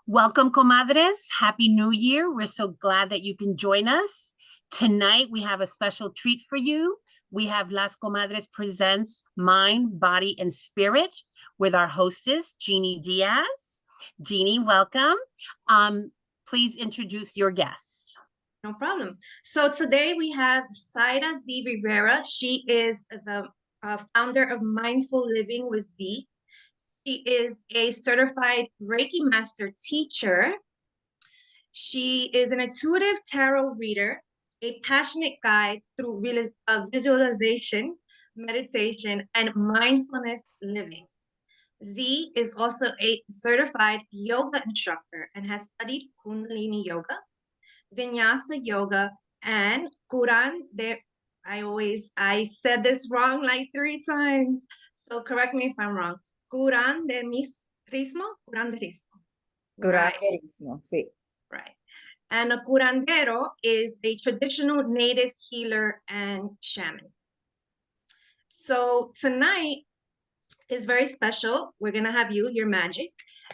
Welcome, comadres. Happy New Year. We're so glad that you can join us. Tonight, we have a special treat for you. We have Las Comadres Presents Mind, Body, and Spirit with our hostess, Jeannie Diaz. Jeannie, welcome. Please introduce your guest. No problem. So today we have Zayda Z. Rivera. She is the founder of Mindful Living with Z. She is a certified Reiki Master-Teacher. She is an intuitive tarot reader, a passionate guide through visualization, meditation, and mindfulness living. Z is also a certified yoga instructor and has studied Kundalini Yoga, Vinyasa Yoga, and I said this wrong like 3 times. So correct me if I'm wrong. Curanderismo. Right, Curanderismo, sí. right. And a curandero is a traditional native healer and shaman. So tonight is very special. We're going to have your magic.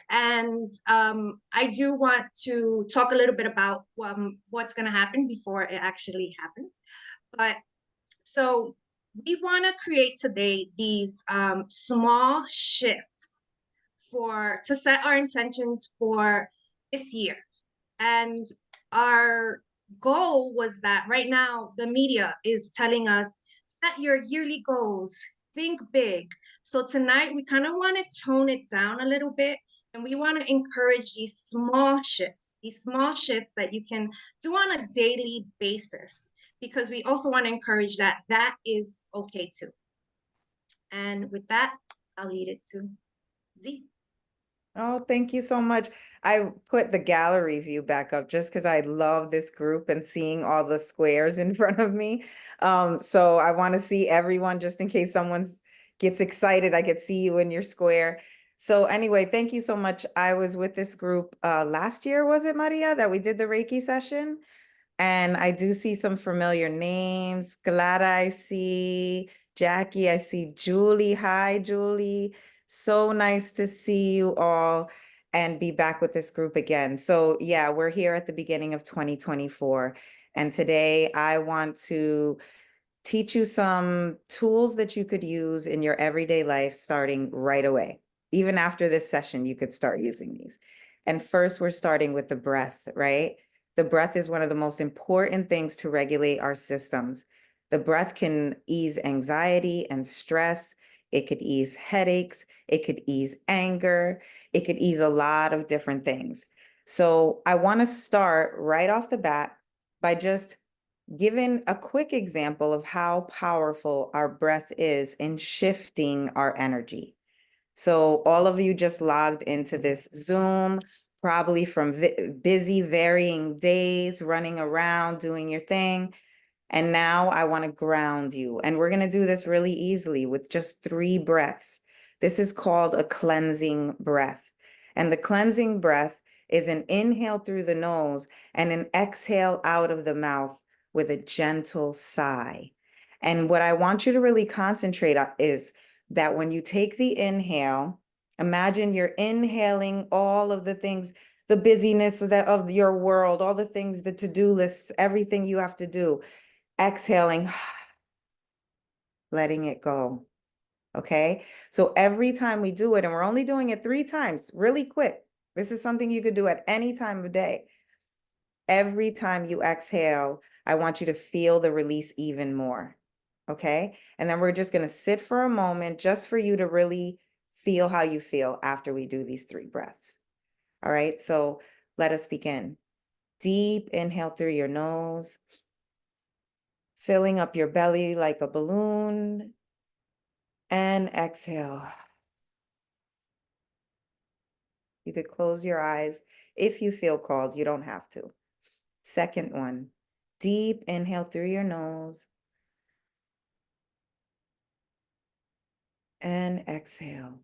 And I do want to talk a little bit about what's going to happen before it actually happens. But so we want to create today these small shifts to set our intentions for this year. And our goal was that right now the media is telling us, set your yearly goals, think big. So tonight we kind of want to tone it down a little bit, and we want to encourage these small shifts that you can do on a daily basis, because we also want to encourage that is okay too. And with that, I'll lead it to Z. Oh, thank you so much. I put the gallery view back up just because I love this group and seeing all the squares in front of me. So I want to see everyone just in case someone gets excited. I could see you in your square. So anyway, thank you so much. I was with this group last year, was it, Maria, that we did the Reiki session? And I do see some familiar names. Clara, I see. Jackie, I see. Julie. Hi, Julie. So nice to see you all and be back with this group again. So yeah, we're here at the beginning of 2024. And today I want to teach you some tools that you could use in your everyday life starting right away. Even after this session, you could start using these. And first, we're starting with the breath, right? The breath is one of the most important things to regulate our systems. The breath can ease anxiety and stress. It could ease headaches. It could ease anger. It could ease a lot of different things. So I want to start right off the bat by just giving a quick example of how powerful our breath is in shifting our energy. So all of you just logged into this Zoom, probably from busy, varying days, running around, doing your thing. And now I want to ground you. And we're going to do this really easily with just 3 breaths. This is called a cleansing breath. And the cleansing breath is an inhale through the nose and an exhale out of the mouth with a gentle sigh. And what I want you to really concentrate on is that when you take the inhale, imagine you're inhaling all of the things, the busyness of your world, all the things, the to-do lists, everything you have to do. Exhaling, letting it go. Okay. So every time we do it, and we're only doing it 3 times, really quick. This is something you could do at any time of day. Every time you exhale, I want you to feel the release even more. Okay. And then we're just going to sit for a moment just for you to really feel how you feel after we do these 3 breaths. All right. So let us begin. Deep inhale through your nose, filling up your belly like a balloon, and exhale. You could close your eyes if you feel called. You don't have to. Second one, deep inhale through your nose and exhale.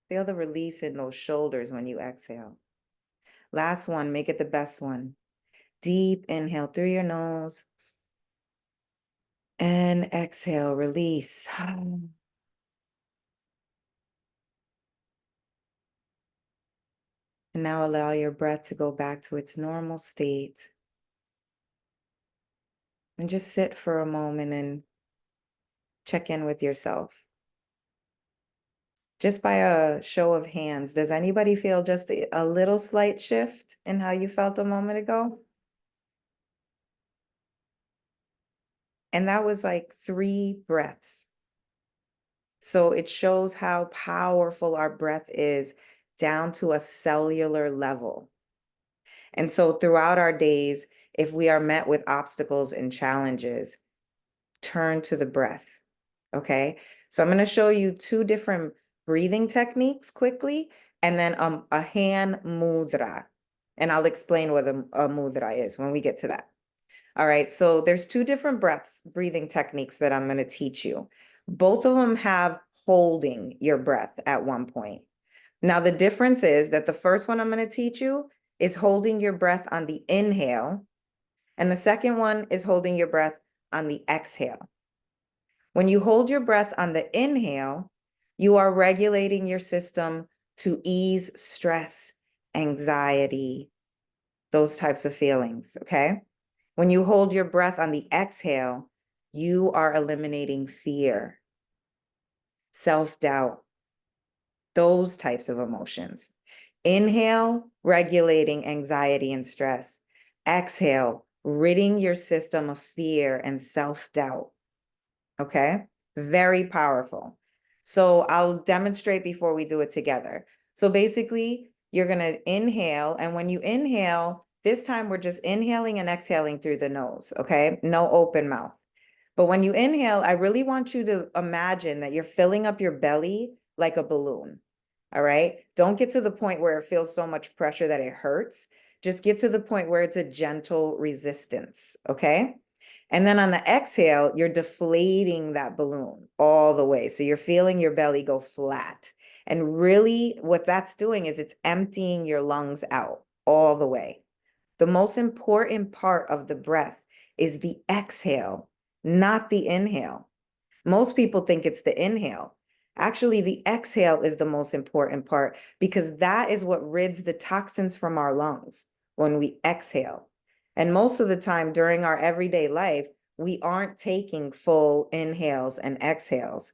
Feel the release in those shoulders when you exhale. Last one, make it the best one. Deep inhale through your nose and exhale, release. And now allow your breath to go back to its normal state. And just sit for a moment and check in with yourself. Just by a show of hands, does anybody feel just a little slight shift in how you felt a moment ago? And that was like 3 breaths. So it shows how powerful our breath is down to a cellular level. And so throughout our days, if we are met with obstacles and challenges, turn to the breath. Okay. So I'm going to show you 2 different breathing techniques quickly, and then a hand mudra. And I'll explain what a mudra is when we get to that. All right. So there's 2 different breathing techniques that I'm going to teach you. Both of them have holding your breath at one point. Now, the difference is that the first one I'm going to teach you is holding your breath on the inhale, and the second one is holding your breath on the exhale. When you hold your breath on the inhale, you are regulating your system to ease stress, anxiety, those types of feelings, okay? When you hold your breath on the exhale, you are eliminating fear, self-doubt, those types of emotions. Inhale, regulating anxiety and stress. Exhale, ridding your system of fear and self-doubt. Okay, very powerful. So I'll demonstrate before we do it together. So basically, you're going to inhale. And when you inhale, this time we're just inhaling and exhaling through the nose. Okay, no open mouth. But when you inhale, I really want you to imagine that you're filling up your belly like a balloon. All right. Don't get to the point where it feels so much pressure that it hurts. Just get to the point where it's a gentle resistance. Okay. And then on the exhale, you're deflating that balloon all the way. So you're feeling your belly go flat. And really, what that's doing is it's emptying your lungs out all the way. The most important part of the breath is the exhale, not the inhale. Most people think it's the inhale. Actually, the exhale is the most important part because that is what rids the toxins from our lungs when we exhale. And most of the time during our everyday life, we aren't taking full inhales and exhales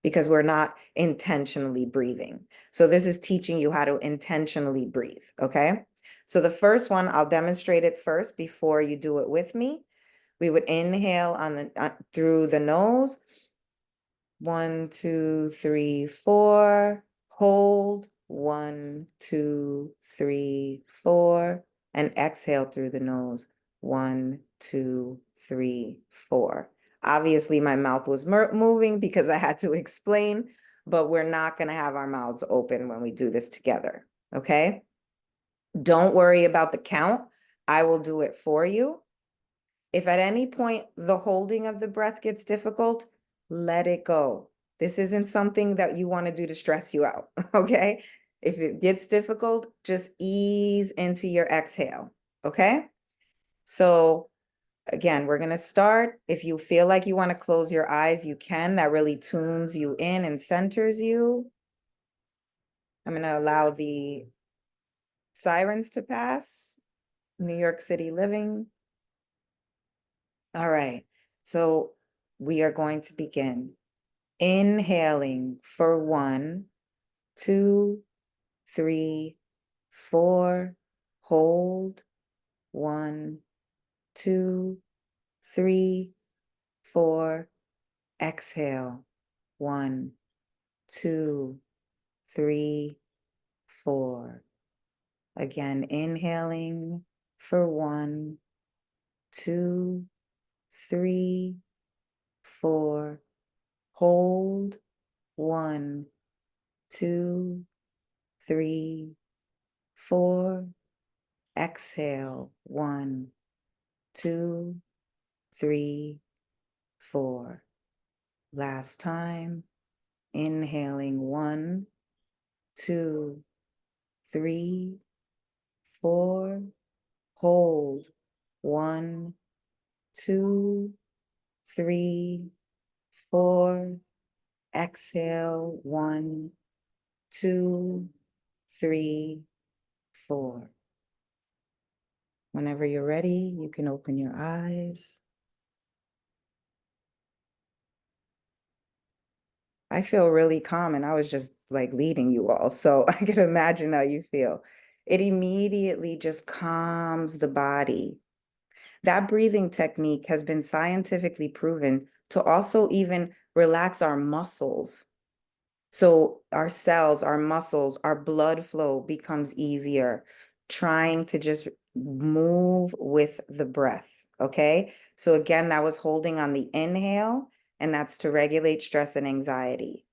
because we're not intentionally breathing. So this is teaching you how to intentionally breathe, okay? So the first one, I'll demonstrate it first before you do it with me. We would inhale on the through the nose. 1, 2, 3, 4. Hold. 1, 2, 3, 4. And exhale through the nose. 1, 2, 3, 4. Obviously, my mouth was moving because I had to explain, but we're not going to have our mouths open when we do this together. Okay? Don't worry about the count. I will do it for you. If at any point the holding of the breath gets difficult, let it go. This isn't something that you want to do to stress you out, okay? If it gets difficult, just ease into your exhale, okay? So again, we're going to start. If you feel like you want to close your eyes, you can. That really tunes you in and centers you. I'm going to allow the sirens to pass. New York City living. All right, so we are going to begin. Inhaling for 1, 2, 3, 4. Hold. 1, 2, 3, 4. Exhale. 1, 2, 3, 4. Again, inhaling for 1, 2, 3, 4. Hold. 1, 2, 3, 4. Exhale. 1, 2, 3, 4. Last time. Inhaling 1, 2, 3, 4. Hold. 1, 2, 3, 4. Exhale. 1, 2, 3, 4. Whenever you're ready, you can open your eyes. I feel really calm, and I was just like leading you all, so I can imagine how you feel. It immediately just calms the body. That breathing technique has been scientifically proven to also even relax our muscles. So our cells, our muscles, our blood flow becomes easier, trying to just move with the breath, okay? So again, that was holding on the inhale, and that's to regulate stress and anxiety.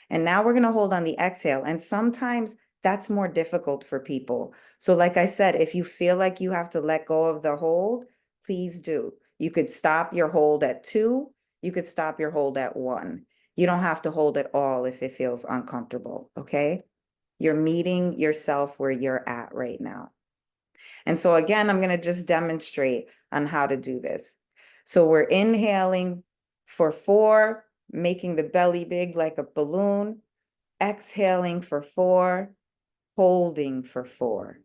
And now we're going to hold on the exhale. And sometimes that's more difficult for people. So like I said, if you feel like you have to let go of the hold, please do. You could stop your hold at 2. You could stop your hold at 1. You don't have to hold it all if it feels uncomfortable, okay? You're meeting yourself where you're at right now. And so again, I'm going to just demonstrate on how to do this. So we're inhaling for 4, making the belly big like a balloon, exhaling for 4, holding for 4,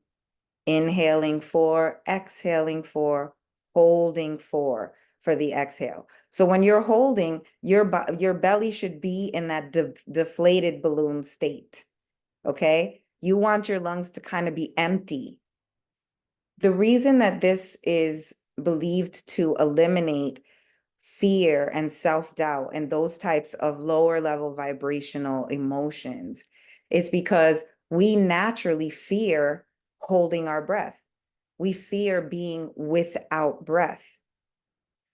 inhaling 4, exhaling 4, holding 4 for the exhale. So when you're holding, your belly should be in that deflated balloon state, okay? You want your lungs to kind of be empty. The reason that this is believed to eliminate fear and self-doubt and those types of lower level vibrational emotions is because we naturally fear holding our breath. We fear being without breath.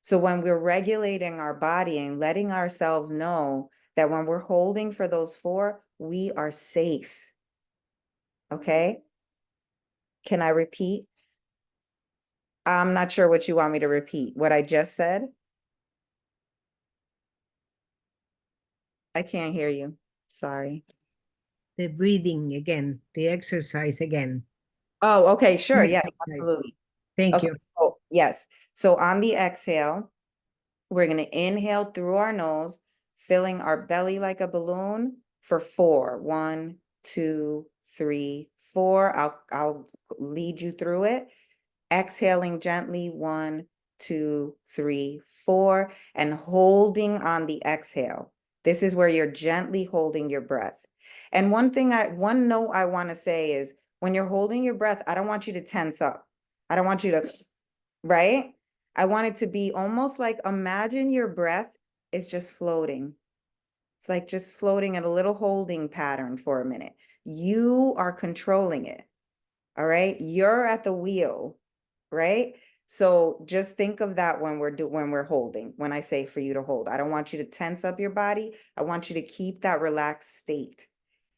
So when we're regulating our body and letting ourselves know that when we're holding for those 4, we are safe. Okay? Can I repeat? I'm not sure what you want me to repeat. What I just said? I can't hear you. Sorry. The breathing again, the exercise again. Oh, okay, sure. Yes, Exercise. absolutely. Thank Okay, you. so yes. So on the exhale, we're going to inhale through our nose, filling our belly like a balloon for 4. 1, 2, 3, 4. I'll lead you through it. Exhaling gently, 1, 2, 3, 4, and holding on the exhale. This is where you're gently holding your breath. And one note I want to say is when you're holding your breath, I don't want you to tense up. I don't want you to, right? I want it to be almost like imagine your breath is just floating. It's like just floating in a little holding pattern for a minute. You are controlling it. All right. You're at the wheel, right? So just think of that when we're holding, when I say for you to hold. I don't want you to tense up your body. I want you to keep that relaxed state,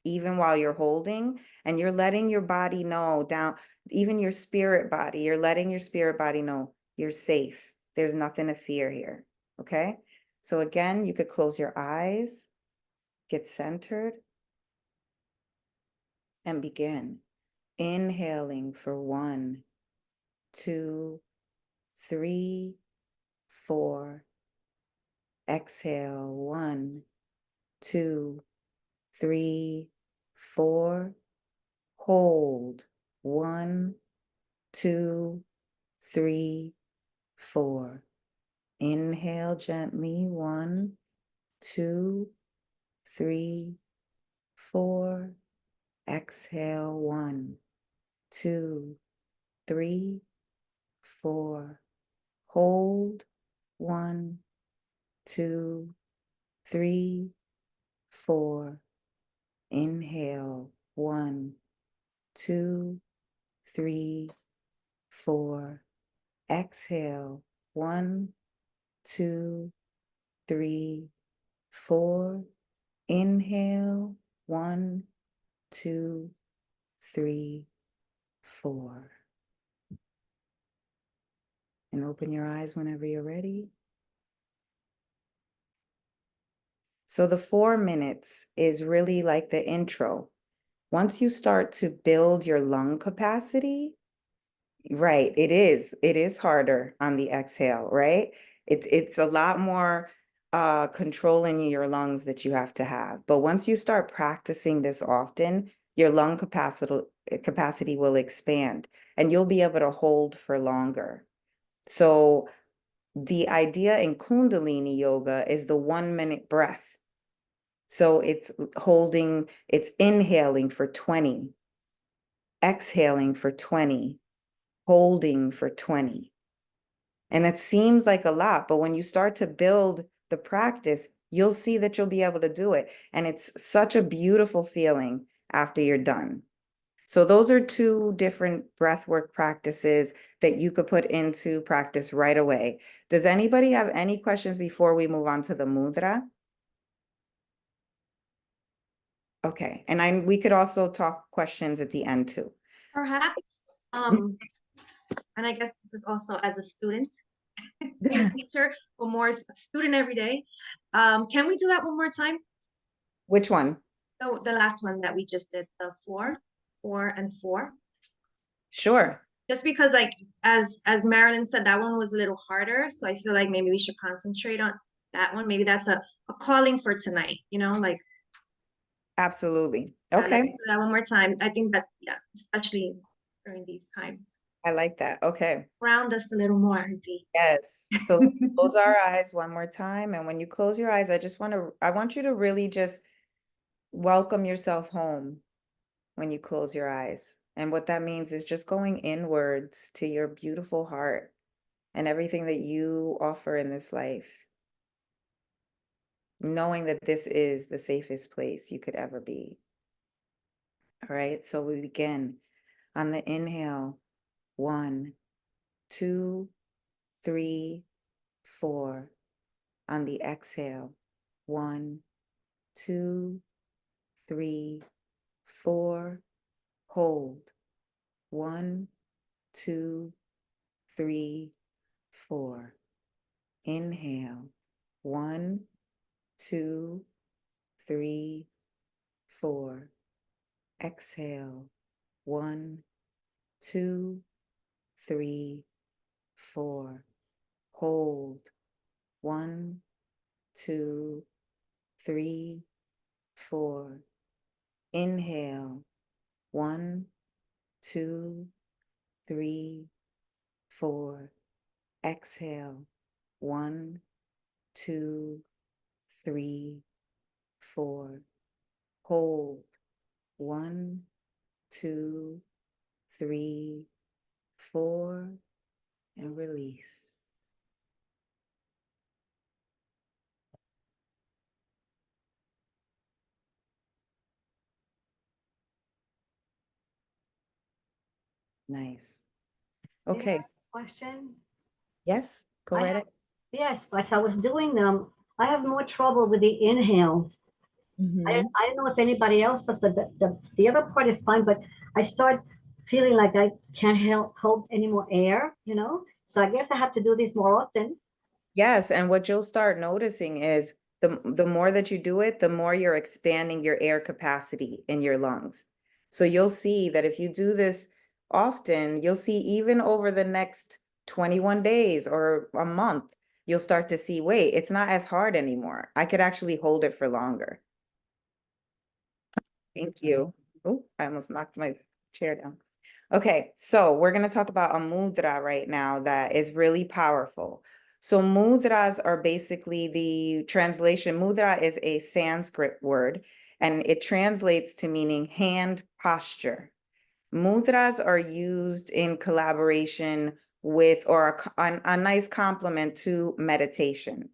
even while you're holding, and you're letting your body know down, even your spirit body, you're letting your spirit body know you're safe. There's nothing to fear here. Okay. So again, you could close your eyes, get centered, and begin. Inhaling for 1, 2, 3, 4. Exhale 1, 2, 3, 4. Hold 1, 2, 3, 4. Inhale gently 1, 2, 3, 4. Exhale 1, 2, 3, 4. Hold 1, 2, 3, 4. Inhale 1, 2, 3, 4. Exhale 1, 2, 3, 4. Inhale 1, 2, 3, 4. And open your eyes whenever you're ready. So the 4 minutes is really like the intro. Once you start to build your lung capacity, right, it is harder on the exhale, right? It's a lot more control in your lungs that you have to have. But once you start practicing this often, your lung capacity will expand, and you'll be able to hold for longer. So the idea in Kundalini yoga is the 1 minute breath. So it's holding, it's inhaling for 20, exhaling for 20, holding for 20. And it seems like a lot, but when you start to build the practice, you'll see that you'll be able to do it. And it's such a beautiful feeling after you're done. So those are two different breathwork practices that you could put into practice right away. Does anybody have any questions before we move on to the mudra? Okay, and we could also talk questions at the end too. Perhaps, and I guess this is also as a student and a teacher, or more student every day. Can we do that one more time? Which one? Oh, the last one that we just did, the 4, 4, and 4. Sure. Just because, like, as Marilyn said, that one was a little harder. So I feel like maybe we should concentrate on that one. Maybe that's a calling for tonight, you know, like. Absolutely. Okay. Let's do that one more time. I think that, yeah, especially during these times. I like that. Okay. Ground us a little more, Z. Yes. So let's close our eyes one more time. And when you close your eyes, I want you to really just welcome yourself home when you close your eyes. And what that means is just going inwards to your beautiful heart and everything that you offer in this life. Knowing that this is the safest place you could ever be. All right, so we begin on the inhale. 1, 2, 3, 4. On the exhale. 1, 2, 3, 4. Hold. 1, 2, 3, 4. Inhale. 1, 2, 3, 4. Exhale. 1, 2, 3, 4. Hold. 1, 2, 3, 4. Inhale. 1, 2, 3, 4. Exhale. 1, 2, 3, 4. Hold. 1, 2, 3, 4, and release. Nice. Okay. Question. Yes, go I right have- ahead. Yes, but I was doing them. I have more trouble with the inhales. I don't know if anybody else does, but the other part is fine, but I start feeling like I can't hold any more air, you know? So I guess I have to do this more often. Yes, and what you'll start noticing is the more that you do it, the more you're expanding your air capacity in your lungs. So you'll see that if you do this often, you'll see even over the next 21 days or a month, you'll start to see, wait, it's not as hard anymore. I could actually hold it for longer. Thank you. Oh, I almost knocked my chair down. Okay, so we're going to talk about a mudra right now that is really powerful. So mudras are basically the translation. Mudra is a Sanskrit word, and it translates to meaning hand posture. Mudras are used in collaboration with, or a nice complement to meditation.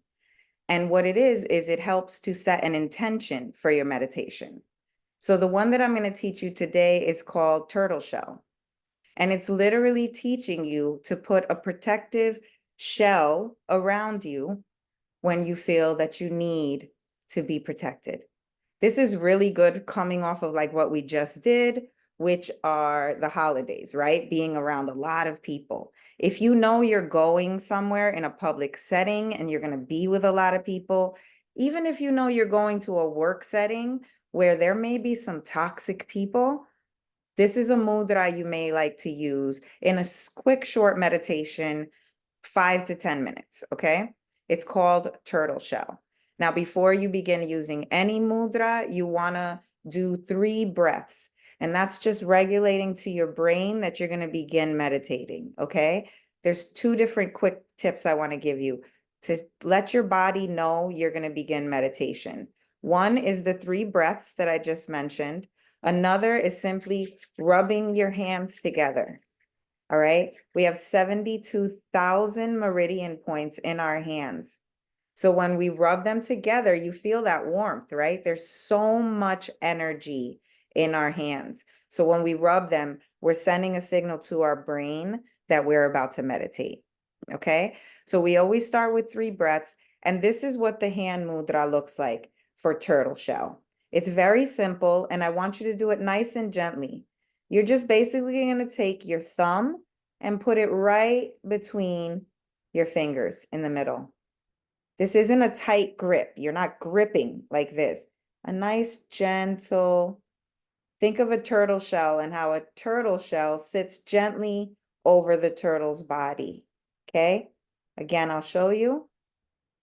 And what it is it helps to set an intention for your meditation. So the one that I'm going to teach you today is called turtle shell. And it's literally teaching you to put a protective shell around you when you feel that you need to be protected. This is really good coming off of like what we just did, which are the holidays, right? Being around a lot of people. If you know you're going somewhere in a public setting and you're going to be with a lot of people, even if you know you're going to a work setting where there may be some toxic people, this is a mudra you may like to use in a quick, short meditation, 5 to 10 minutes, okay? It's called turtle shell. Now, before you begin using any mudra, you wanna do 3 breaths. And that's just regulating to your brain that you're going to begin meditating. Okay. There's two different quick tips I want to give you to let your body know you're going to begin meditation. One is the 3 breaths that I just mentioned. Another is simply rubbing your hands together. All right. We have 72,000 meridian points in our hands. So when we rub them together, you feel that warmth, right? There's so much energy in our hands. So when we rub them, we're sending a signal to our brain that we're about to meditate. Okay. So we always start with 3 breaths. And this is what the hand mudra looks like for turtle shell. It's very simple. And I want you to do it nice and gently. You're just basically going to take your thumb and put it right between your fingers in the middle. This isn't a tight grip. You're not gripping like this. A nice, gentle, think of a turtle shell and how a turtle shell sits gently over the turtle's body. Okay? Again, I'll show you.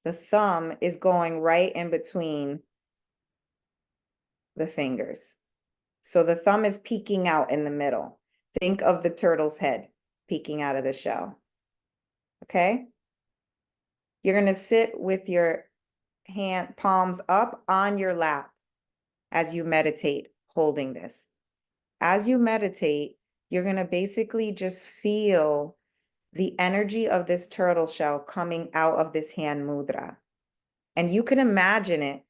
The thumb is going right in between the fingers. So the thumb is peeking out in the middle. Think of the turtle's head peeking out of the shell. Okay? You're going to sit with your hand palms up on your lap as you meditate, holding this. As you meditate, you're going to basically just feel the energy of this turtle shell coming out of this hand mudra. And you can imagine it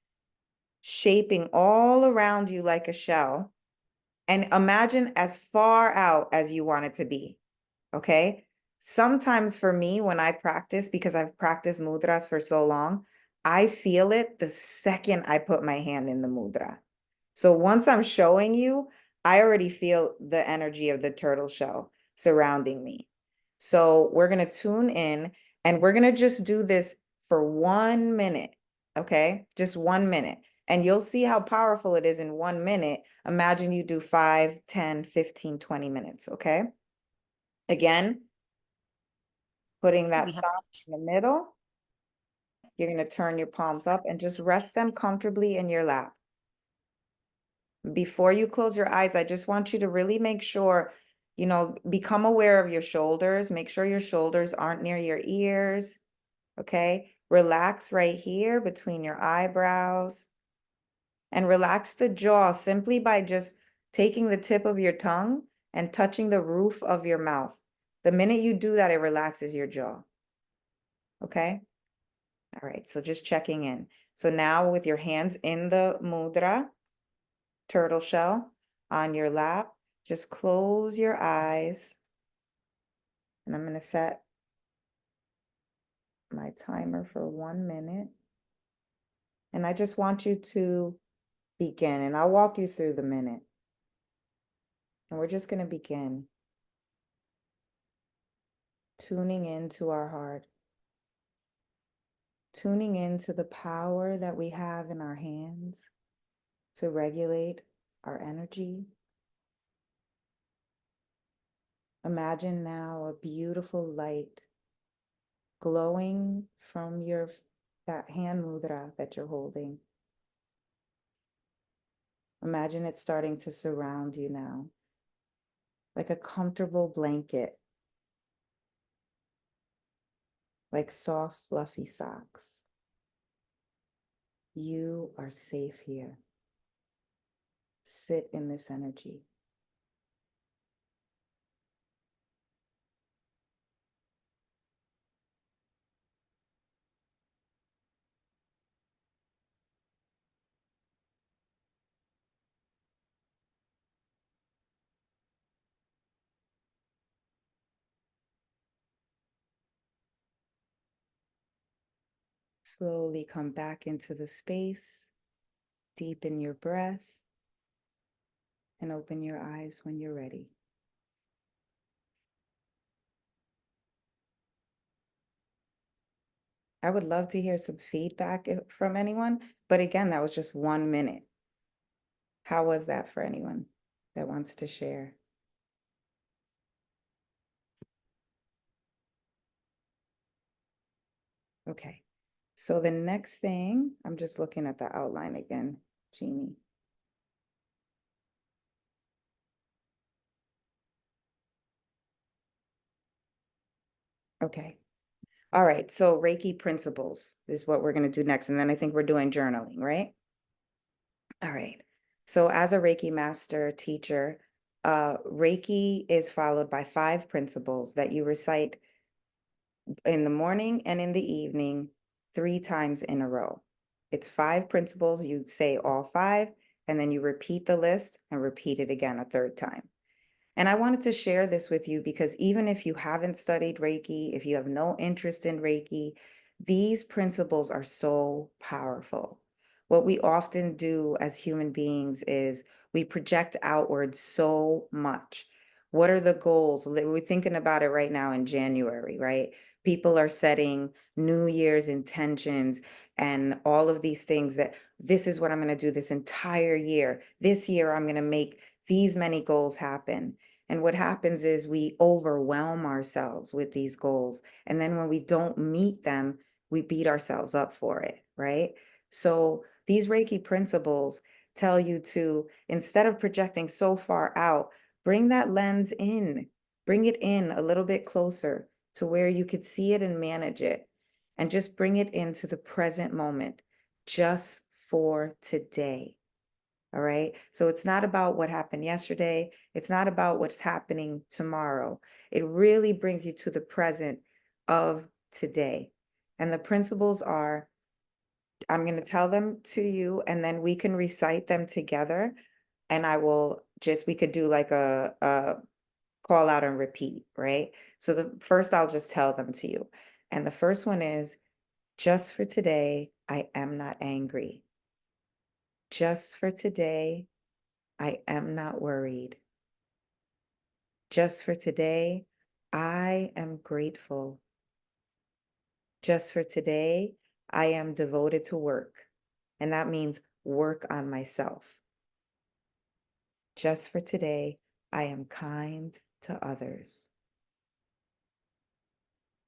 shaping all around you like a shell. And imagine as far out as you want it to be. Okay? Sometimes for me, when I practice, because I've practiced mudras for so long, I feel it the second I put my hand in the mudra. So once I'm showing you, I already feel the energy of the turtle shell surrounding me. So we're going to tune in and we're going to just do this for 1 minute. Okay. Just 1 minute. And you'll see how powerful it is in 1 minute. Imagine you do 5, 10, 15, 20 minutes. Okay. Again, putting that We have thumb in the middle. You're going to turn your palms up and just rest them comfortably in your lap. Before you close your eyes, I just want you to really make sure, become aware of your shoulders. Make sure your shoulders aren't near your ears. Okay. Relax right here between your eyebrows and relax the jaw simply by just taking the tip of your tongue and touching the roof of your mouth. The minute you do that, it relaxes your jaw. Okay. All right. So just checking in. So now with your hands in the mudra, turtle shell on your lap, just close your eyes. And I'm going to set my timer for 1 minute. And I just want you to begin, and I'll walk you through the minute. And we're just going to begin tuning into our heart, tuning into the power that we have in our hands to regulate our energy. Imagine now a beautiful light glowing from that hand mudra that you're holding. Imagine it starting to surround you now, like a comfortable blanket, like soft, fluffy socks. You are safe here. Sit in this energy. Slowly come back into the space, deepen your breath, and open your eyes when you're ready. I would love to hear some feedback from anyone, but again, that was just 1 minute. How was that for anyone that wants to share? Okay, so the next thing, I'm just looking at the outline again, Jeannie. Okay. All right. So Reiki principles is what we're going to do next. And then I think we're doing journaling, right? All right. So as a Reiki master teacher, Reiki is followed by 5 principles that you recite in the morning and in the evening 3 times in a row. It's 5 principles. You say all 5, and then you repeat the list and repeat it again a 3rd time. And I wanted to share this with you because even if you haven't studied Reiki, if you have no interest in Reiki, these principles are so powerful. What we often do as human beings is we project outward so much. What are the goals? We're thinking about it right now in January, right? People are setting New Year's intentions and all of these things that this is what I'm going to do this entire year. This year, I'm going to make these many goals happen. And what happens is we overwhelm ourselves with these goals. And then when we don't meet them, we beat ourselves up for it, right? So these Reiki principles tell you to, instead of projecting so far out, bring that lens in, bring it in a little bit closer to where you could see it and manage it. And just bring it into the present moment, just for today. All right. So it's not about what happened yesterday. It's not about what's happening tomorrow. It really brings you to the present of today. And the principles are, I'm going to tell them to you, and then we can recite them together. And I will just, we could do like a call out and repeat, right? So the first, I'll just tell them to you. And the first one is, just for today, I am not angry. Just for today, I am not worried. Just for today, I am grateful. Just for today, I am devoted to work. And that means work on myself. Just for today, I am kind to others.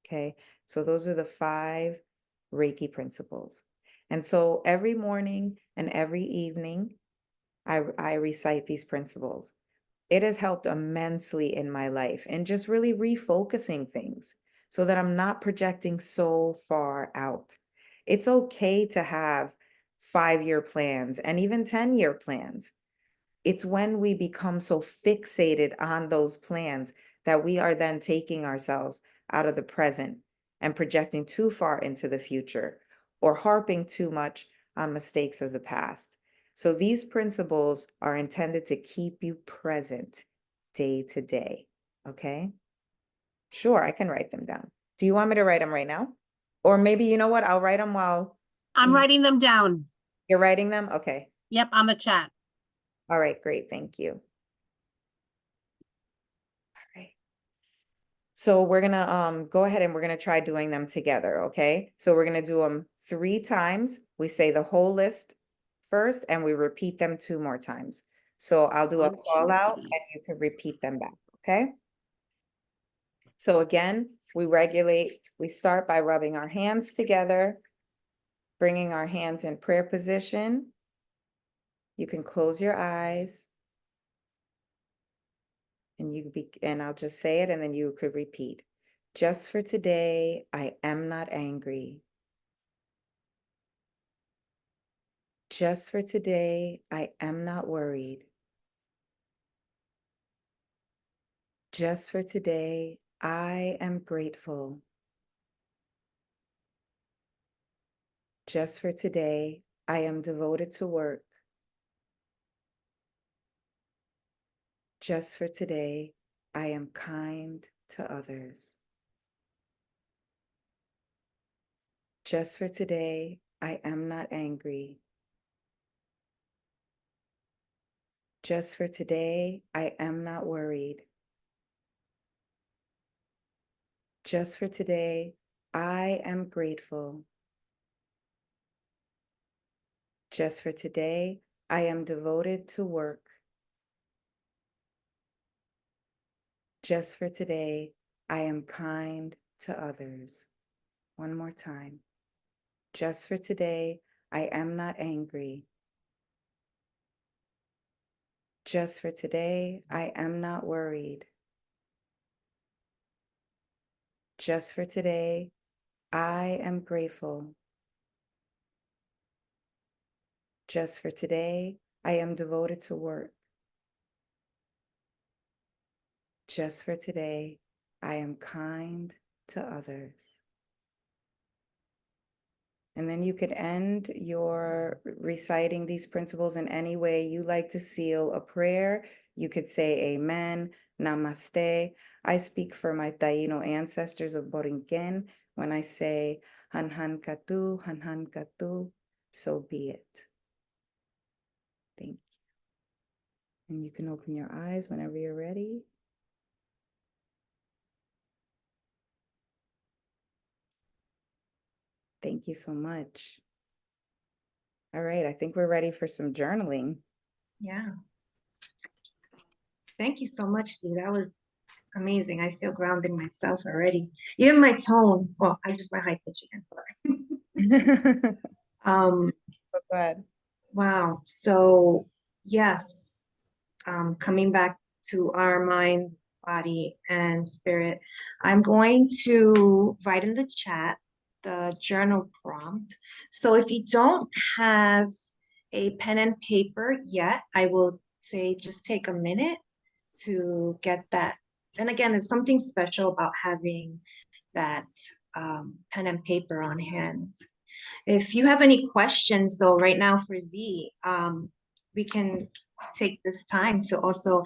Okay, so those are the 5 Reiki principles. And so every morning and every evening, I recite these principles. It has helped immensely in my life and just really refocusing things so that I'm not projecting so far out. It's okay to have 5-year plans and even 10-year plans. It's when we become so fixated on those plans that we are then taking ourselves out of the present and projecting too far into the future or harping too much on mistakes of the past. So these principles are intended to keep you present day to day. Okay? Sure, I can write them down. Do you want me to write them right now? Or maybe, you know what? I'll write them while I'm writing them down. you're writing them. Okay. Yep, on the chat. All right, great. Thank you. All right. So we're gonna go ahead and we're gonna try doing them together, okay? So we're gonna do them 3 times. We say the whole list first and we repeat them 2 more times. So I'll do a 1, call 2, out 3. and you can repeat them back, okay? So again, we start by rubbing our hands together, bringing our hands in prayer position. You can close your eyes and I'll just say it and then you could repeat. Just for today, I am not angry. Just for today, I am not worried. Just for today, I am grateful. Just for today, I am devoted to work. Just for today, I am kind to others. Just for today, I am not angry. Just for today, I am not worried. Just for today, I am grateful. Just for today, I am devoted to work. Just for today, I am kind to others. One more time. Just for today, I am not angry. Just for today, I am not worried. Just for today, I am grateful. Just for today, I am devoted to work. Just for today, I am kind to others. And then you could end your reciting these principles in any way you like to seal a prayer. You could say amen, namaste. I speak for my Taino ancestors of Borinquen when I say han katu, so be it. Thank you. And you can open your eyes whenever you're ready. Thank you so much. All right, I think we're ready for some journaling. Yeah. Thank you so much, Steve. That was amazing. I feel grounded myself already. Even my tone. Well, I just went high pitch again. So glad. Wow. So yes, coming back to our mind, body, and spirit, I'm going to write in the chat the journal prompt. So if you don't have a pen and paper yet, I will say just take a minute to get that. And again, there's something special about having that pen and paper on hand. If you have any questions, though, right now for Z, we can take this time to also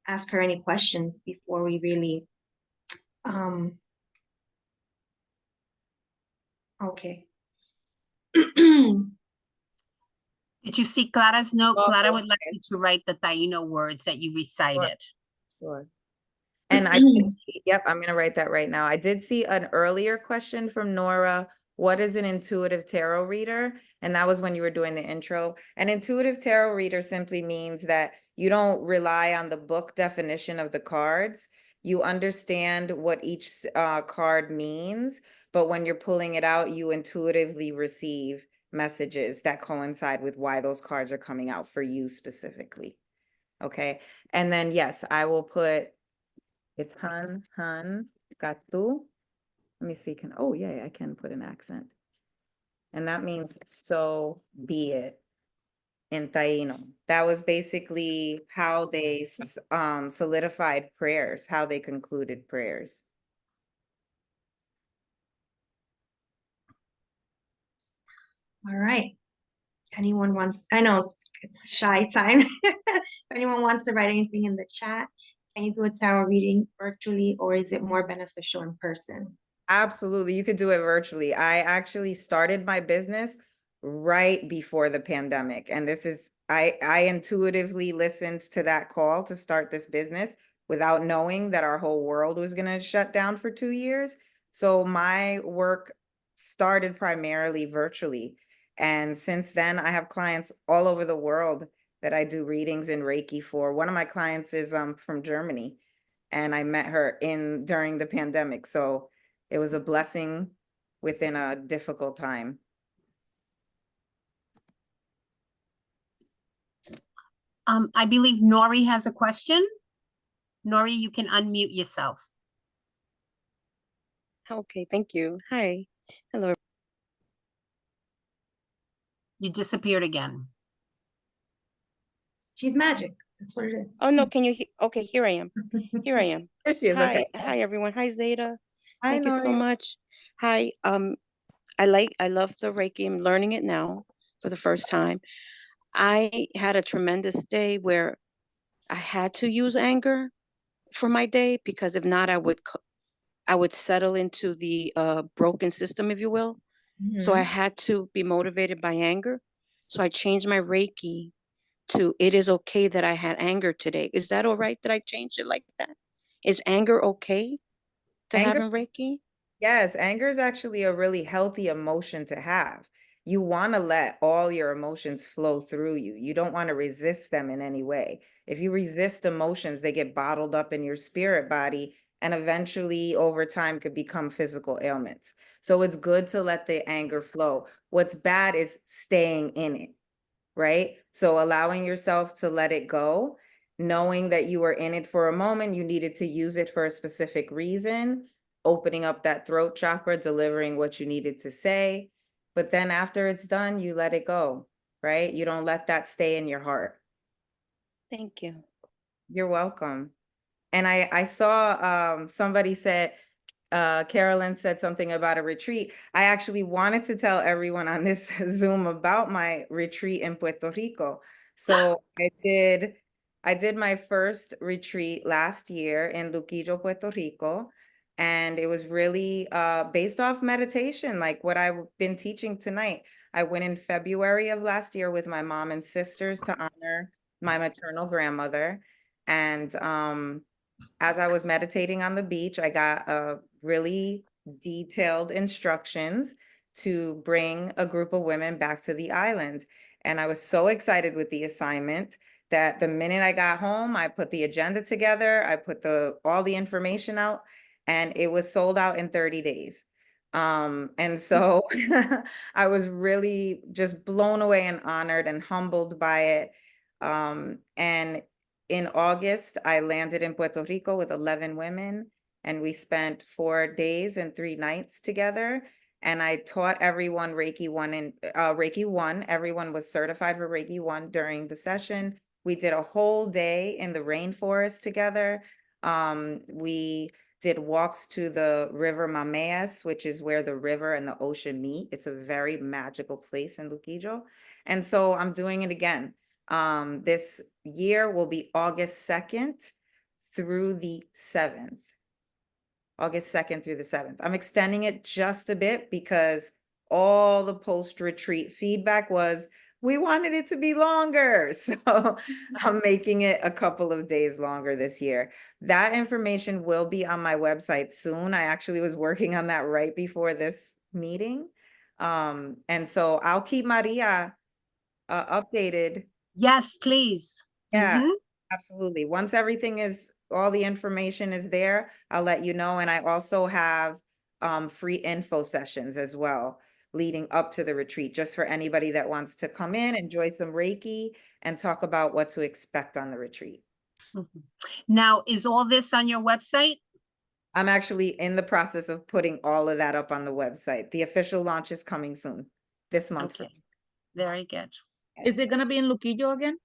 ask her any questions before we really. Okay. Did you see Clara's note? Oh, Clara would like okay. you to write the Taino words that you recited. Sure. And I did see, yep, I'm going to write that right now. I did see an earlier question from Nora. What is an intuitive tarot reader? And that was when you were doing the intro. An intuitive tarot reader simply means that you don't rely on the book definition of the cards. You understand what each card means, but when you're pulling it out, you intuitively receive messages that coincide with why those cards are coming out for you specifically. Okay. And then, yes, I will put, it's han katu. Let me see, oh yeah, I can put an accent. And that means so be it in Taino. That was basically how they solidified prayers, how they concluded prayers. All right. Anyone wants, I know it's shy time. If anyone wants to write anything in the chat, can you do a tarot reading virtually, or is it more beneficial in person? Absolutely. You could do it virtually. I actually started my business right before the pandemic. And this is, I intuitively listened to that call to start this business without knowing that our whole world was going to shut down for 2 years. So my work started primarily virtually. And since then, I have clients all over the world that I do readings in Reiki for. One of my clients is from Germany, and I met her during the pandemic. So it was a blessing within a difficult time. I believe Nori has a question. Nori, you can unmute yourself. Okay, thank you. Hi. Hello. You disappeared again. She's magic. That's what it is. Oh, no, can you okay, here I am. Here I am. There she is. Hi, Okay. hi everyone. Hi Zayda. Hi, Thank you so Nori. much. Hi, I love the Reiki. I'm learning it now for the first time. I had a tremendous day where I had to use anger for my day, because if not, I would settle into the broken system, if you will. So I had to be motivated by anger. So I changed my Reiki to, it is okay that I had anger today. Is that all right that I changed it like that? Is anger okay to have Anger, in Reiki? yes, anger is actually a really healthy emotion to have. You want to let all your emotions flow through you. You don't want to resist them in any way. If you resist emotions, they get bottled up in your spirit body and eventually over time could become physical ailments. So it's good to let the anger flow. What's bad is staying in it, right? So allowing yourself to let it go, knowing that you were in it for a moment, you needed to use it for a specific reason, opening up that throat chakra, delivering what you needed to say. But then after it's done, you let it go, right? You don't let that stay in your heart. Thank you. You're welcome. And I saw somebody said, Carolyn said something about a retreat. I actually wanted to tell everyone on this Zoom about my retreat in Puerto Rico. So I did my first retreat last year in Luquillo, Puerto Rico. And it was really based off meditation, like what I've been teaching tonight. I went in February of last year with my mom and sisters to honor my maternal grandmother. And as I was meditating on the beach, I got really detailed instructions to bring a group of women back to the island. And I was so excited with the assignment that the minute I got home, I put the agenda together, I put all the information out, and it was sold out in 30 days. And so I was really just blown away and honored and humbled by it. And in August, I landed in Puerto Rico with 11 women, and we spent 4 days and 3 nights together. And I taught everyone Reiki 1 and Reiki 1. Everyone was certified for Reiki 1 during the session. We did a whole day in the rainforest together. We did walks to the river Mameas, which is where the river and the ocean meet. It's a very magical place in Luquillo. And so I'm doing it again. This year will be August 2nd through the 7th. August 2nd through the 7th. I'm extending it just a bit because all the post-retreat feedback was, we wanted it to be longer. So I'm making it a couple of days longer this year. That information will be on my website soon. I actually was working on that right before this meeting. And so I'll keep Maria updated. Yes, please. Yeah, Mhm. absolutely. Once all the information is there, I'll let you know. And I also have free info sessions as well leading up to the retreat, just for anybody that wants to come in, enjoy some Reiki, and talk about what to expect on the retreat. Mhm. Now, is all this on your website? I'm actually in the process of putting all of that up on the website. The official launch is coming soon, this month. Okay, very good. Is it gonna be in Luquillo again?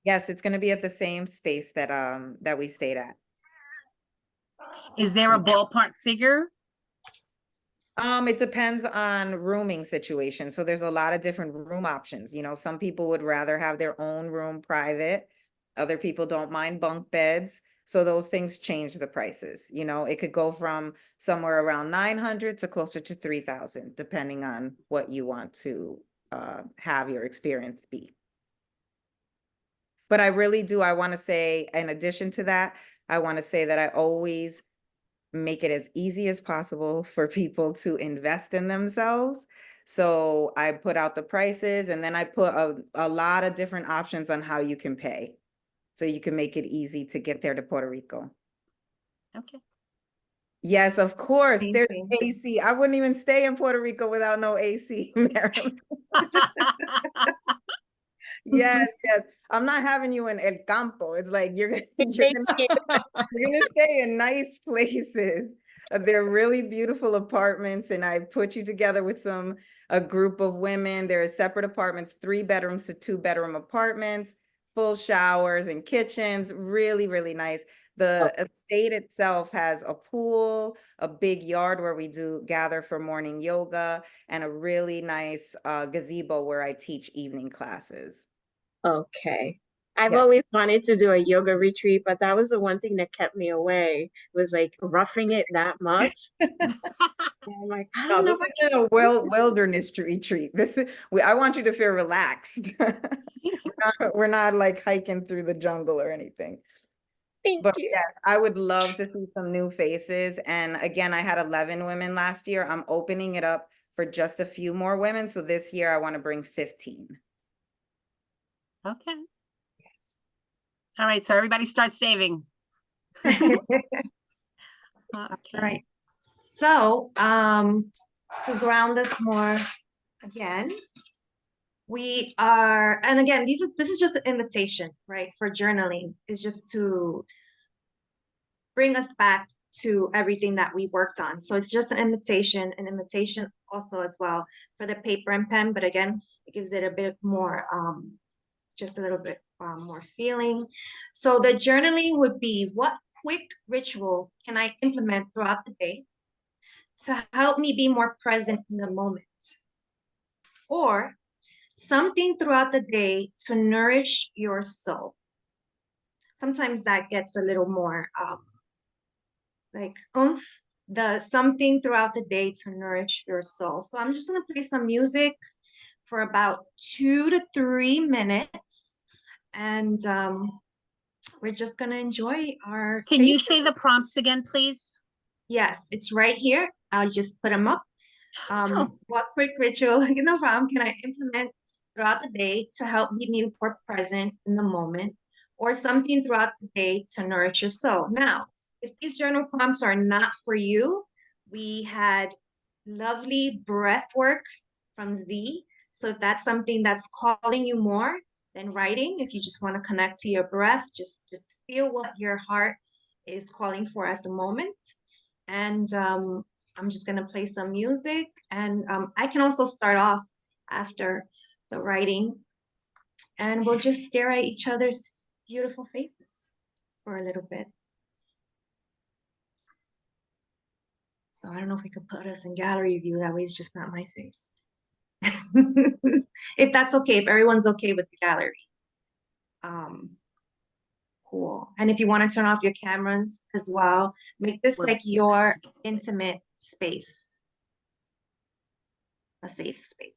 Yes, it's going to be at the same space that we stayed at. Is there a ballpark figure? It depends on rooming situation. So there's a lot of different room options. You know, some people would rather have their own room private. Other people don't mind bunk beds. So those things change the prices. You know, it could go from somewhere around 900 to closer to 3,000, depending on what you want to have your experience be. But I really do, I want to say, in addition to that, I want to say that I always make it as easy as possible for people to invest in themselves. So I put out the prices, and then I put a lot of different options on how you can pay. So you can make it easy to get there to Puerto Rico. Okay. Yes, of course. There's Amazing. AC. I wouldn't even stay in Puerto Rico without no AC, Marilyn. Yes, yes. I'm not having you in El Campo. It's like you're gonna stay in nice places. They're really beautiful apartments, and I put you together with a group of women. There are separate apartments, 3 bedrooms to 2-bedroom apartments, full showers and kitchens. Really, really nice. The estate itself has a pool, a big yard where we gather for morning yoga, and a really nice gazebo where I teach evening classes. Okay. I've Yeah. always wanted to do a yoga retreat, but that was the one thing that kept me away, was like roughing it that much. And I'm like, I No, don't know this if I isn't a wilderness retreat. I want you to feel relaxed. We're not like hiking through the jungle or anything. Thank But you. yes, I would love to see some new faces. And again, I had 11 women last year. I'm opening it up for just a few more women. So this year I want to bring 15. Okay. All right, so everybody start saving. All Okay. right. So, to ground us more again, and again, this is just an invitation, right, for journaling. It's just to bring us back to everything that we worked on. So it's just an invitation also as well for the paper and pen, but again, it gives it a bit more, just a little bit more feeling. So the journaling would be, what quick ritual can I implement throughout the day to help me be more present in the moment? Or something throughout the day to nourish your soul. Sometimes that gets a little more like the something throughout the day to nourish your soul. So I'm just gonna play some music for about 2 to 3 minutes, and we're just gonna enjoy our Can you faces. say the prompts again, please? Yes, it's right here. I'll just put them up. Oh. What quick ritual, no problem, can I implement throughout the day to help me be more present in the moment, or something throughout the day to nourish your soul? Now, if these journal prompts are not for you, we had lovely breath work from Z. So if that's something that's calling you more than writing, if you just want to connect to your breath, just feel what your heart is calling for at the moment. And I'm just going to play some music, and I can also start off after the writing, and we'll just stare at each other's beautiful faces for a little bit. So I don't know if we could put us in gallery view, that way it's just not my face. If that's okay, if everyone's okay with the gallery. Cool. And if you want to turn off your cameras as well, make this like your intimate space, a safe space.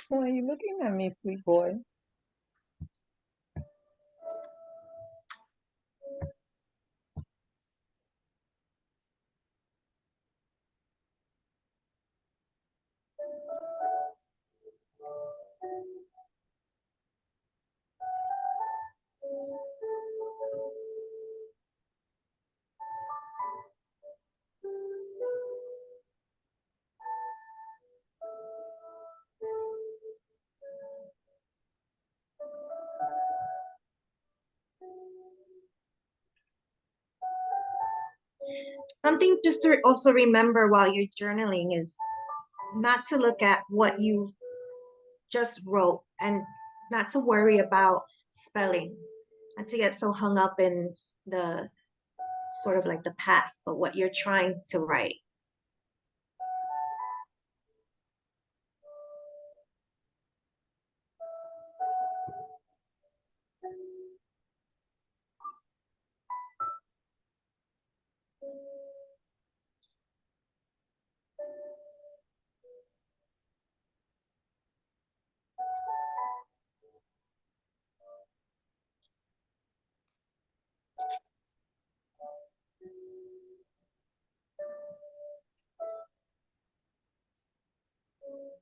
Why are you looking at me, sweet boy? Something just to also remember while you're journaling is not to look at what you just wrote, and not to worry about spelling, not to get so hung up in the sort of like the past, but what you're trying to write.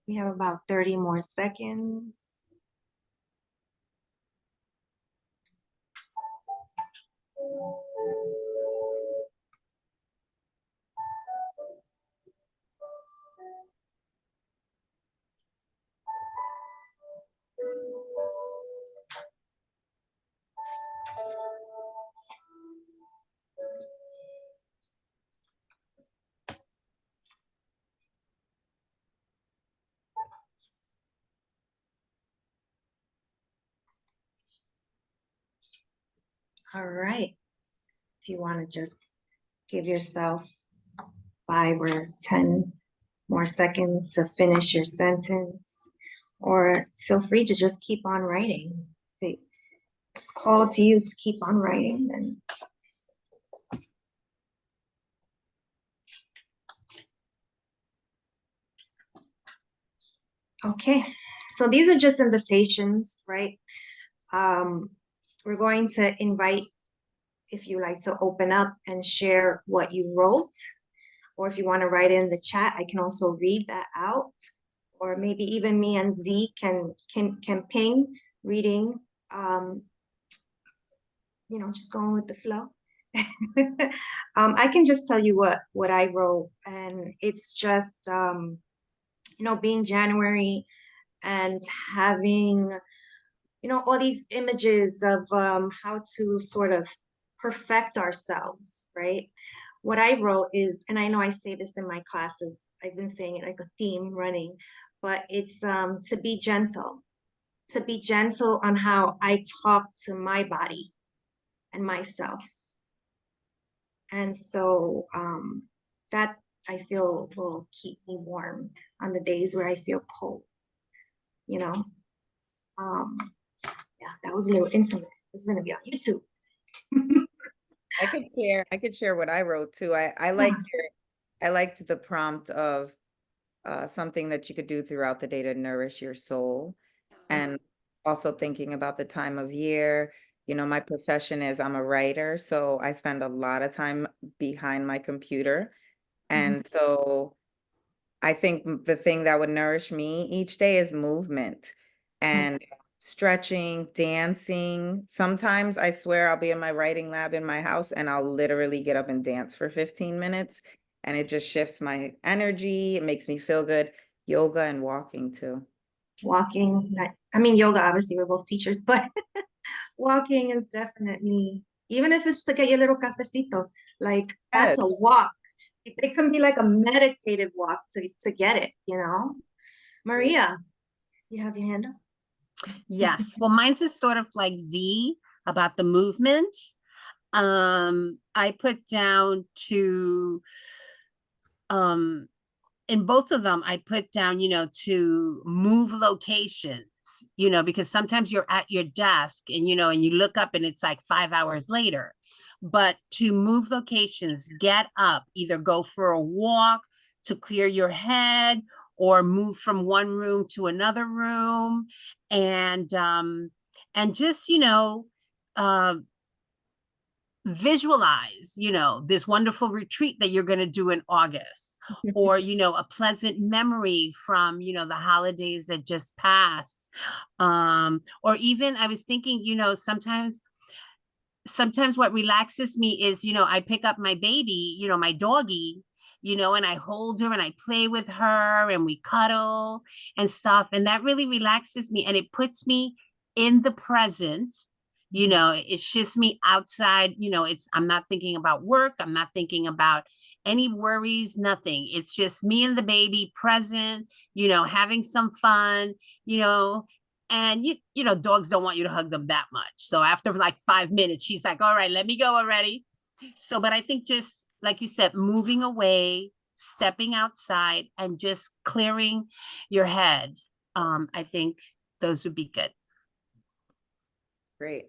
We have about 30 more seconds. All right. If you want to just give yourself 5 or 10 more seconds to finish your sentence, or feel free to just keep on writing. If it's called to you to keep on writing, then okay. So these are just invitations, right? We're going to invite, if you like to open up and share what you wrote, or if you want to write in the chat, I can also read that out, or maybe even me and Z can ping reading, you know, just going with the flow. I can just tell you what I wrote, and it's just, you know, being January and having, you know, all these images of how to sort of perfect ourselves, right? What I wrote is, and I know I say this in my classes, I've been saying it like a theme running, but it's to be gentle on how I talk to my body and myself. And so that I feel will keep me warm on the days where I feel cold, you know? Yeah, that was a little intimate. This is gonna be on YouTube. I could share what I wrote too. I liked I liked the prompt of something that you could do throughout the day to nourish your soul. And also thinking about the time of year. You know, my profession is I'm a writer, so I spend a lot of time behind my computer. And so I think the thing that would nourish me each day is movement and stretching, dancing. Sometimes I swear I'll be in my writing lab in my house and I'll literally get up and dance for 15 minutes. And it just shifts my energy. It makes me feel good. Yoga and walking too. Walking, I mean, yoga, obviously, we're both teachers, but walking is definitely, even if it's to get your little cafecito, like that's a walk. It can be like a meditative walk to get it, you know? Maria, you have your hand up? Yes. Well, mine's is sort of like Z about the movement. I put down to in both of them, I put down, you know, to move locations, you know, because sometimes you're at your desk and, you know, and you look up and it's like 5 hours later. But to move locations, get up, either go for a walk to clear your head or move from one room to another room and just, you know, visualize, you know, this wonderful retreat that you're going to do in August, or, you know, a pleasant memory from, you know, the holidays that just passed. Or even I was thinking, you know, sometimes what relaxes me is, you know, I pick up my baby, you know, my doggy, you know, and I hold her and I play with her and we cuddle and stuff. And that really relaxes me and it puts me in the present. You know, it shifts me outside, you know, I'm not thinking about work. I'm not thinking about any worries, nothing. It's just me and the baby present, you know, having some fun, you know, and you know, dogs don't want you to hug them that much. So after like 5 minutes, she's like, all right, let me go already. So, but I think just like you said, moving away, stepping outside and just clearing your head. I think those would be good. Great.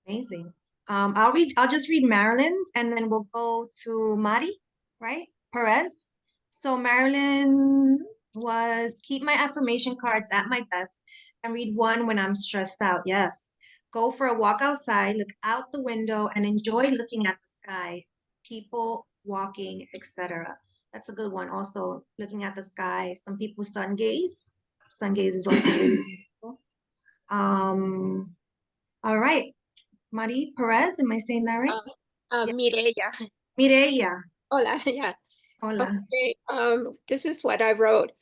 Amazing. I'll just read Marilyn's and then we'll go to Mari, right? Perez. So Marilyn was keep my affirmation cards at my desk and read one when I'm stressed out. Yes. Go for a walk outside, look out the window and enjoy looking at the sky, people walking, etc. That's a good one. Also looking at the sky. Some people sun gaze. Sun gaze is also really beautiful. All right. Mari Perez, am I saying that right? Yeah. Mireya. Mireya. Hola, yeah. Hola. Okay, this is what I wrote.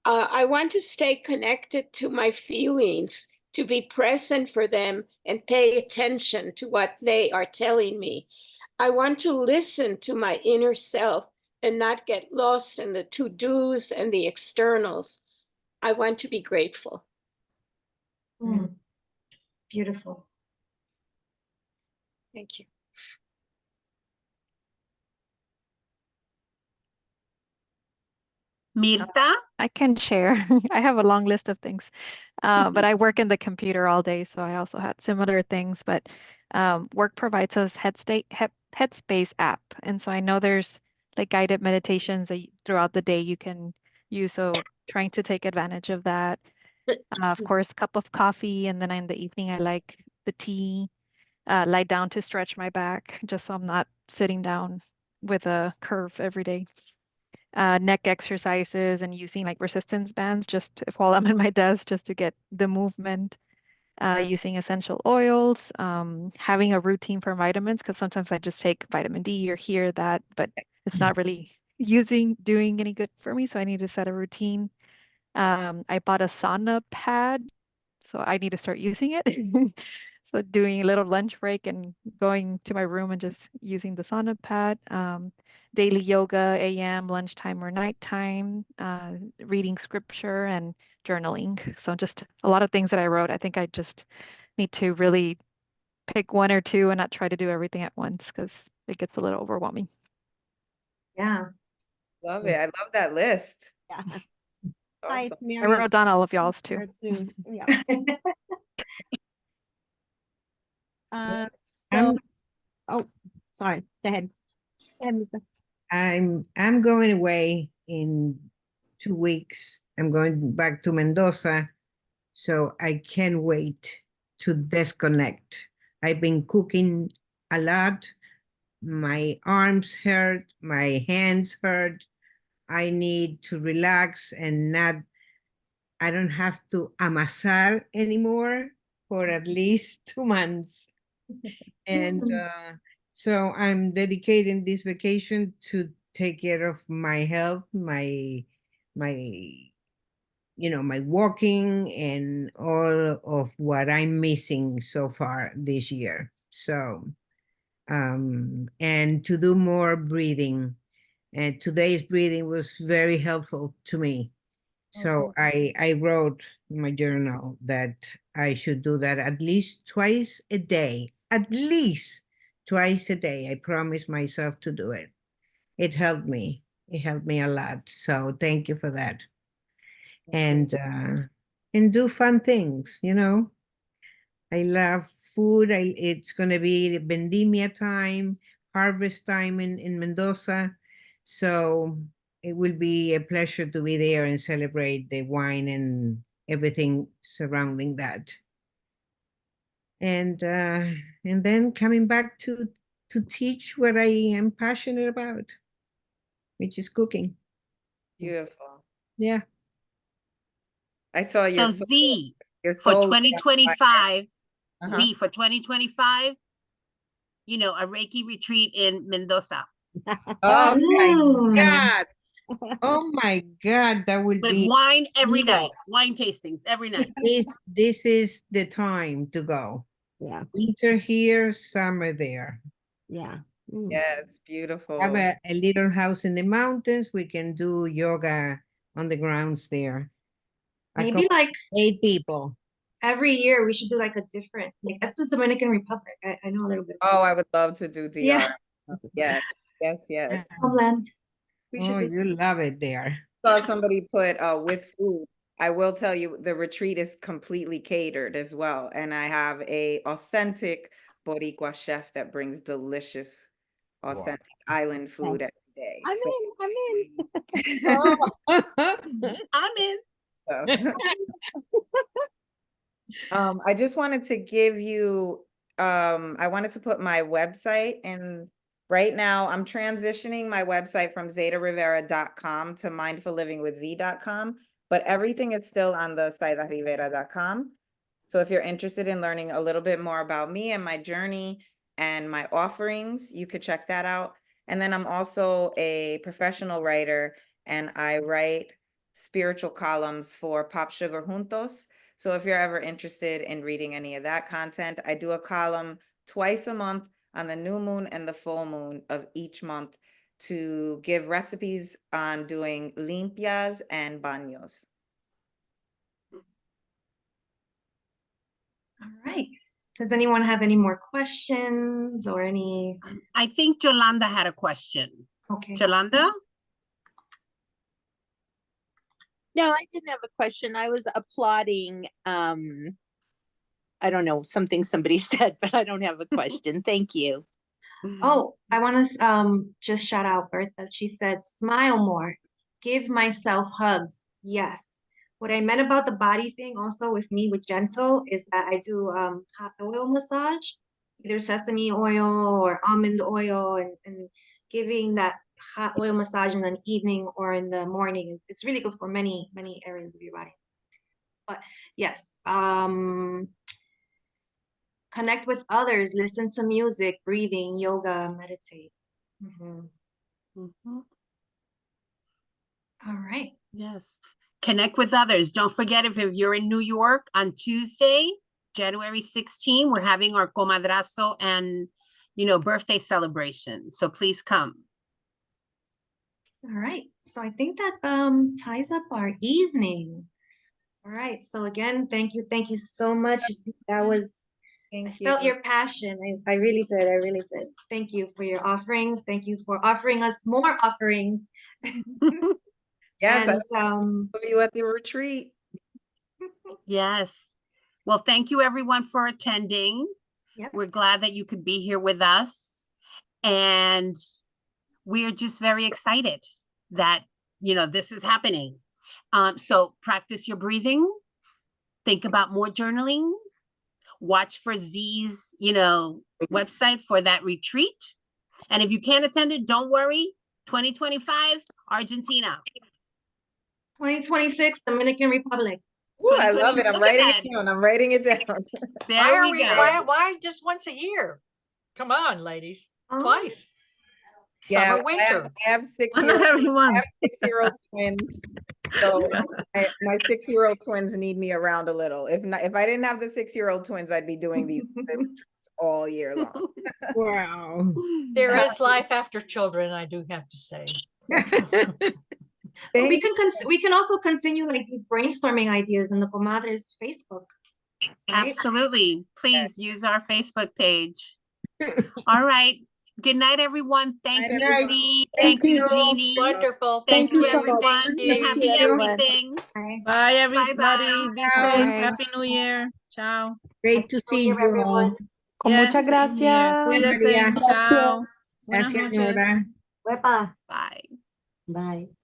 I want to stay connected to my feelings, to be present for them and pay attention to what they are telling me. I want to listen to my inner self and not get lost in the to-dos and the externals. I want to be grateful. Beautiful. Thank you. Mirta? I can share. I have a long list of things, but I work in the computer all day, so I also had similar things. But work provides us Headspace app, and so I know there's like guided meditations throughout the day you can use. So trying to take advantage of that. Of course, cup of coffee, and then in the evening I like the tea. Lie down to stretch my back, just so I'm not sitting down with a curve every day. Neck exercises and using like resistance bands just while I'm at my desk just to get the movement. Using essential oils, having a routine for vitamins because sometimes I just take vitamin D or here that, but it's not really doing any good for me. So I need to set a routine. I bought a sauna pad, so I need to start using it. So doing a little lunch break and going to my room and just using the sauna pad. Daily yoga, AM, lunchtime or nighttime, reading scripture and journaling. So just a lot of things that I wrote. I think I just need to really pick one or two and not try to do everything at once because it gets a little overwhelming. Yeah. Love it. I love that list. Yeah. Hi, Awesome. it's Mary. I wrote down all of y'all's too. Soon. Yeah. I'm- Oh, sorry. Go ahead. Go ahead, Lisa. I'm going away in 2 weeks. I'm going back to Mendoza, so I can't wait to disconnect. I've been cooking a lot. My arms hurt, my hands hurt. I need to relax and I don't have to amasar anymore for at least 2 months. And so I'm dedicating this vacation to take care of my health, my my walking and all of what I'm missing so far this year. So and to do more breathing. And today's breathing was very helpful to me. So I wrote in my journal that I should do that at least twice a day. At least twice a day. I promised myself to do it. It helped me. It helped me a lot. So thank you for that. And do fun things, I love food. It's gonna be vendimia time, harvest time in Mendoza. So it will be a pleasure to be there and celebrate the wine and everything surrounding that. And then coming back to teach what I am passionate about, which is cooking. Beautiful. Yeah. I saw your So soul, Z your for soul. 2025, Uh-huh. Z for 2025, a Reiki retreat in Mendoza Oh Mm. my God. Oh my God, that would with be wine every Yeah. night, wine tastings every night. this is the time to go. Yeah. Winter here, summer there. Yeah. Yes, beautiful. Have a little house in the mountains. We can do yoga on the grounds there. Maybe like 8 people. every year we should do like a different, like let's do Dominican Republic. I know a little bit. Oh, I would love to do DR. Yeah. Yes, yes, yes. Homeland. We should Oh, do. you love it there. Saw somebody put with food. I will tell you the retreat is completely catered as well. And I have a authentic Boricua chef that brings delicious, authentic island food every day. I'm So- in. I'm in. So- I just wanted to give you, I wanted to put my website in. Right now, I'm transitioning my website from zaydarivera.com to mindfullivingwithz.com, but everything is still on the zaydarivera.com. So if you're interested in learning a little bit more about me and my journey and my offerings, you could check that out. And then I'm also a professional writer, and I write spiritual columns for Pop Sugar Juntos. So if you're ever interested in reading any of that content, I do a column twice a month on the new moon and the full moon of each month to give recipes on doing limpias and baños. All right. Does anyone have any more questions or any? I think Yolanda had a question. Okay. Yolanda? No, I didn't have a question. I was applauding, I don't know, something somebody said, but I don't have a question. Thank you. Oh, I want to just shout out Bertha. She said, smile more, give myself hugs. Yes. What I meant about the body thing also with me with gentle is that I do hot oil massage, either sesame oil or almond oil, and giving that hot oil massage in the evening or in the morning. It's really good for many, many areas of your body. But yes, connect with others, listen to music, breathing, yoga, meditate. All right. Yes. Connect with others. Don't forget, if you're in New York on Tuesday, January 16, we're having our comadrazo and, birthday celebration. So please come. All right. So I think that ties up our evening. All right. So again, thank you. Thank you so much. That was, I felt your passion. I really did. I really did. Thank you for your offerings. Thank you for offering us more offerings. Yes, and I'll see you at the retreat. Yes. Well, thank you everyone for attending. Yep. We're glad that you could be here with us. And we're just very excited that, this is happening. So practice your breathing. Think about more journaling. Watch for Z's, website for that retreat. And if you can't attend it, don't worry. 2025, Argentina. 2026, Dominican Republic. Ooh, I love it. I'm Look at writing that. it down. I'm writing it down. There we go. Why just once a year? Come on, ladies. Twice. Yeah, Summer, winter. I have 6-year-old twins. So my 6-year-old twins need me around a little. If I didn't have the 6-year-old twins, I'd be doing these retreats all year long. Wow. There is life after children, I do have to say. We can also continue like these brainstorming ideas in the Comadres Facebook. Right? Absolutely. Please use our Facebook page. All right. Good night, everyone. Thank you, Z. Thank you, Jeannie. Wonderful. Thank you, so everyone. much. Happy everything. Bye, everybody. Bye-bye. Be safe. Happy New Year. Ciao. Great to see you all. Con muchas same here. gracias. Cuídese. María. Chao. Buenas Gracias, noches. Nora. Bye-bye. Bye. Bye.